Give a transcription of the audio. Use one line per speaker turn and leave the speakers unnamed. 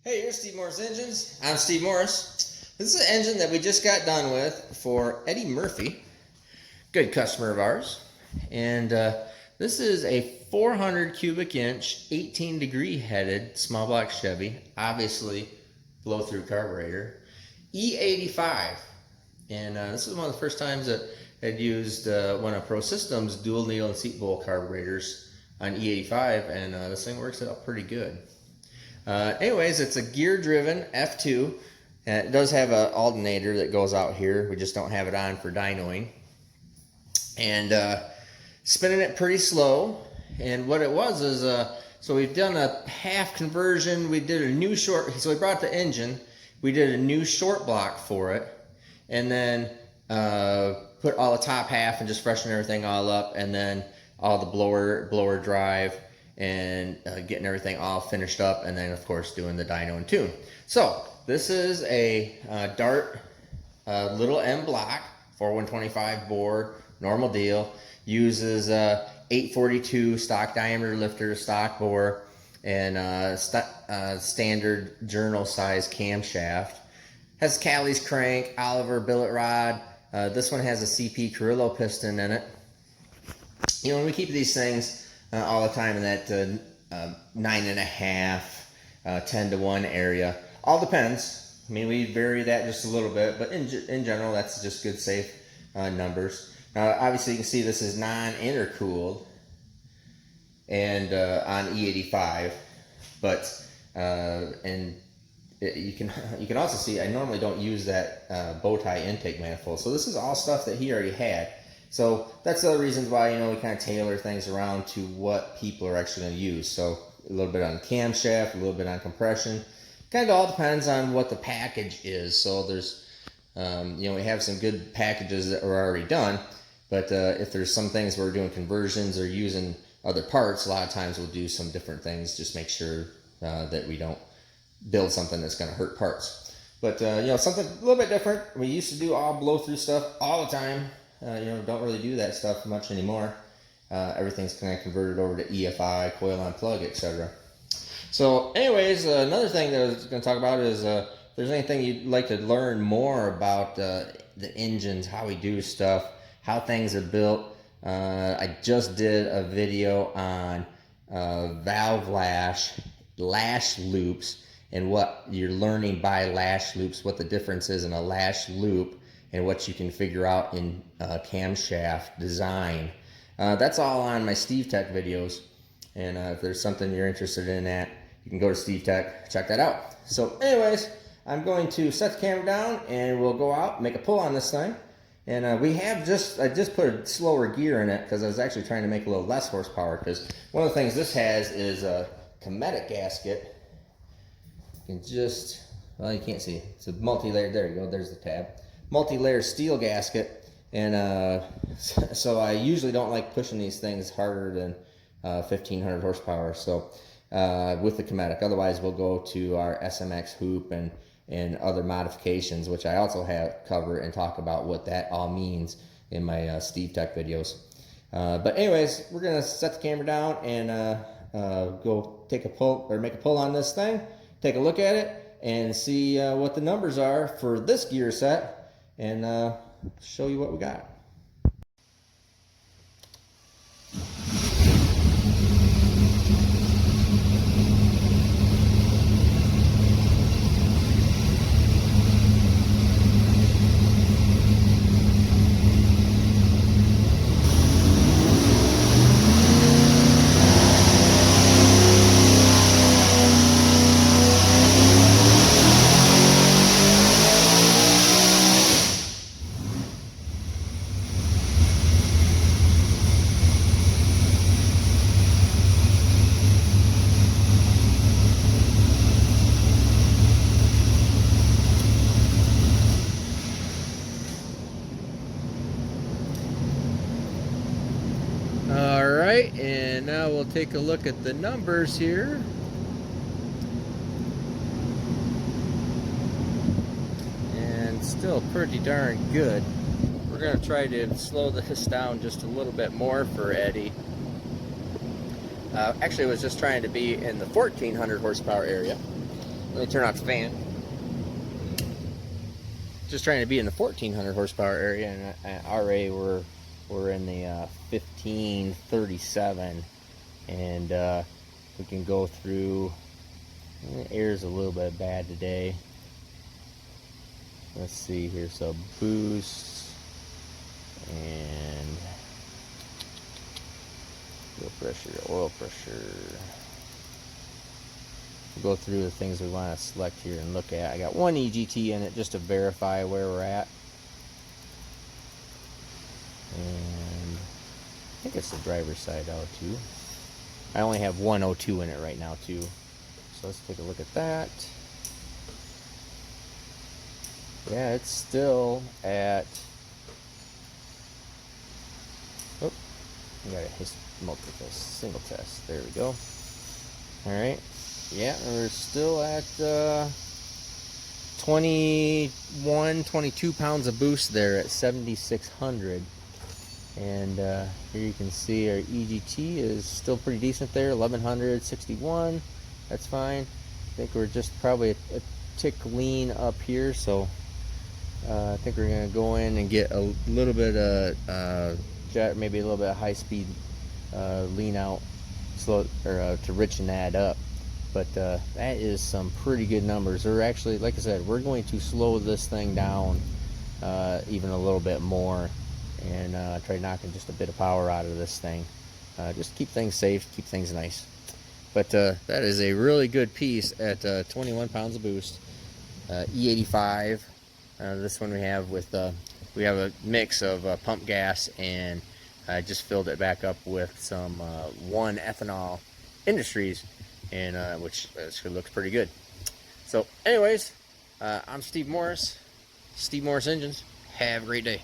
Hey, here's Steve Morris Engines. I'm Steve Morris. This is an engine that we just got done with for Eddie Murphy, good customer of ours. And this is a 400 cubic inch, 18 degree headed small block Chevy, obviously blow through carburetor, E85. And this is one of the first times that I'd used one of Pro Systems dual needle and seat bowl carburetors on E85, and this thing works out pretty good. Anyways, it's a gear-driven F2, and it does have an alternator that goes out here. We just don't have it on for dynoing. And spinning it pretty slow. And what it was is, so we've done a half conversion. We did a new short, so we brought the engine. We did a new short block for it, and then put all the top half and just freshen everything all up, and then all the blower drive, and getting everything all finished up, and then of course doing the dyno and tune. So this is a Dart little M block, 4125 bore, normal deal. Uses 842 stock diameter lifter, stock bore, and standard journal size camshaft. Has Callie's crank, Oliver billet rod. This one has a CP Carrillo piston in it. You know, we keep these things all the time in that 9.5, 10-to-1 area. All depends. I mean, we vary that just a little bit, but in general, that's just good, safe numbers. Obviously, you can see this is non-intercooled and on E85, but you can also see I normally don't use that bow tie intake manifold. So this is all stuff that he already had. So that's the other reasons why, you know, we kind of tailor things around to what people are actually going to use. So a little bit on camshaft, a little bit on compression. Kind of all depends on what the package is. So there's, you know, we have some good packages that are already done. But if there's some things where we're doing conversions or using other parts, a lot of times we'll do some different things. Just make sure that we don't build something that's going to hurt parts. But, you know, something a little bit different. We used to do all blow through stuff all the time. You know, don't really do that stuff much anymore. Everything's kind of converted over to EFI, coil on plug, etc. So anyways, another thing that I was going to talk about is if there's anything you'd like to learn more about the engines, how we do stuff, how things are built. I just did a video on valve lash loops, and what you're learning by lash loops, what the difference is in a lash loop, and what you can figure out in camshaft design. That's all on my Steve Tech videos, and if there's something you're interested in that, you can go to Steve Tech, check that out. So anyways, I'm going to set the camera down and we'll go out, make a pull on this thing. And I just put a slower gear in it because I was actually trying to make a little less horsepower, because one of the things this has is a Cometic gasket. You can just, well, you can't see, it's a multi-layered, there you go, there's the tab. Multi-layer steel gasket, and so I usually don't like pushing these things harder than 1500 horsepower. So with the Cometic, otherwise we'll go to our SMX hoop and other modifications, which I also have cover and talk about what that all means in my Steve Tech videos. But anyways, we're gonna set the camera down and go take a pull, or make a pull on this thing, take a look at it, and see what the numbers are for this gear set, and show you what we got. Alright, and now we'll take a look at the numbers here. And still pretty darn good. We're going to try to slow this down just a little bit more for Eddie. Actually, I was just trying to be in the 1400 horsepower area. Let me turn off the fan. Just trying to be in the 1400 horsepower area, and at RA we're in the 1537, and we can go through. The air's a little bit bad today. Let's see here. So boost and fuel pressure, oil pressure. We'll go through the things we want to select here and look at. I got one EGT in it just to verify where we're at. And I think it's the driver's side out too. I only have one O2 in it right now too. So let's take a look at that. Yeah, it's still at, oh, I got a multiple test, single test. There we go. Alright. Yeah, we're still at 21, 22 pounds of boost there at 7,600. And here you can see our EGT is still pretty decent there, 1161. That's fine. I think we're just probably a tick lean up here, so I think we're going to go in and get a little bit of maybe a little bit of high speed lean out, slow, or to richen that up. But that is some pretty good numbers. We're actually, like I said, we're going to slow this thing down even a little bit more, and try knocking just a bit of power out of this thing. Just keep things safe, keep things nice. But that is a really good piece at 21 pounds of boost. E85. This one we have with we have a mix of pump gas, and I just filled it back up with some 1 ethanol Industries, and which looks pretty good. So anyways, I'm Steve Morris, Steve Morris Engines. Have a great day.